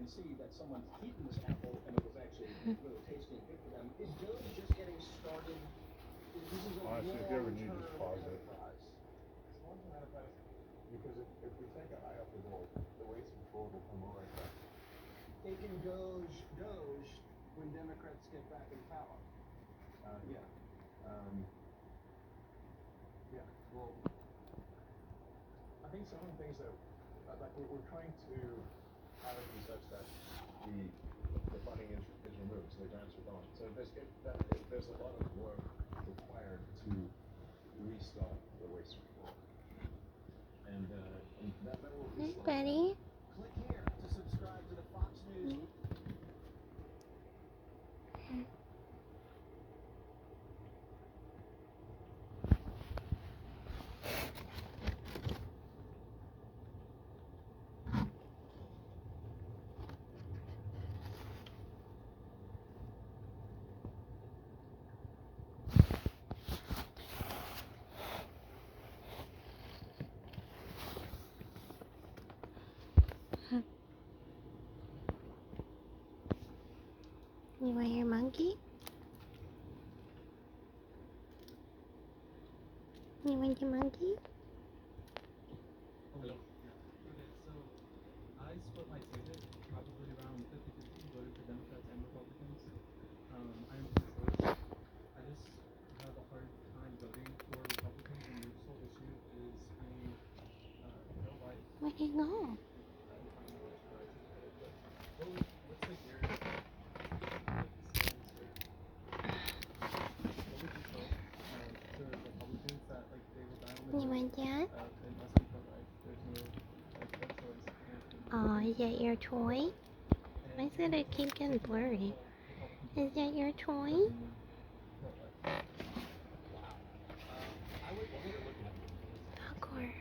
see that someone's eaten this apple and it was actually really tasty and good for them. Is Doge just getting started? This is a Honestly, if you ever need, just pause it. Because if we take our eye off the ball, the waste of fraud will come right back. They can Doge when Democrats get back in power. Yeah. Yeah. Well, I think some of the things that like we're trying to have it be such that the funding is removed, so the grants are gone. So there's a lot of work required to restart the waste reform, and that will be. Hey, buddy. Click here to subscribe to the Fox News. You want your monkey? You want your monkey? Hello. Okay, so I split my ticket probably around 50-50, voted for Democrats and Republicans. I am pro-choice. I just have a hard time voting for Republicans, and the sole issue is being pro-life. Where'd he go? What's like your Republicans that like they will die on the You want that? they must be pro-life. There's no like pro-choice. Oh, is that your toy? Why does it keep getting blurry? Is that your toy? Falcor.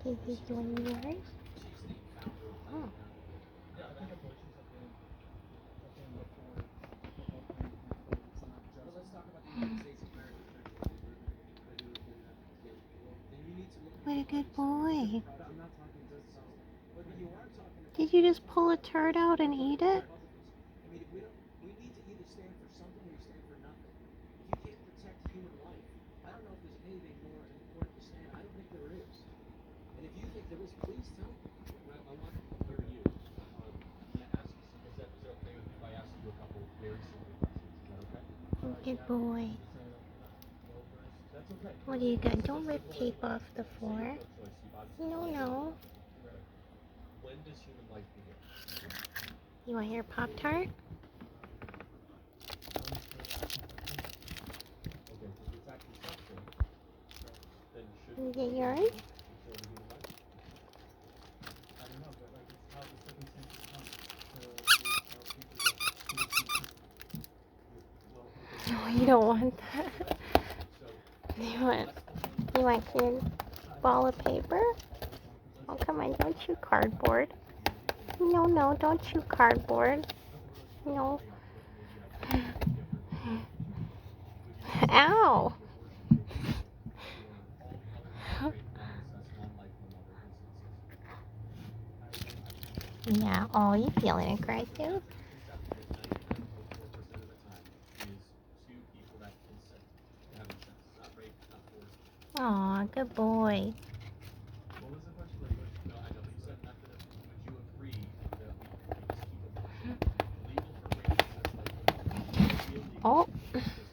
Is this one yours? Oh. What a good boy. Did you just pull a turd out and eat it? I mean, we need to either stand for something or stand for nothing. If you can't protect human life, I don't know if there's anything more important to stand. I don't think there is. And if you think there is, please tell me. I want to clear you. I'm going to ask you some. Is that okay with you if I ask you a couple very simple questions? Is that okay? Good boy. That's okay. What do you got? Don't rip tape off the floor. No. When does human life begin? You want your Pop-Tart? Okay, if it's actually suffering, then should Is it yours? before human life? I don't know, but like it's how the circumstances come. So No, you don't want that. You want your ball of paper? Oh, come on, don't chew cardboard. No, don't chew cardboard. No. Ow! Yeah, oh, you feeling aggressive? Aw, good boy. What was the question? No, I know, but you said method of, would you agree that we just keep it legal for rape? Oh. Illegal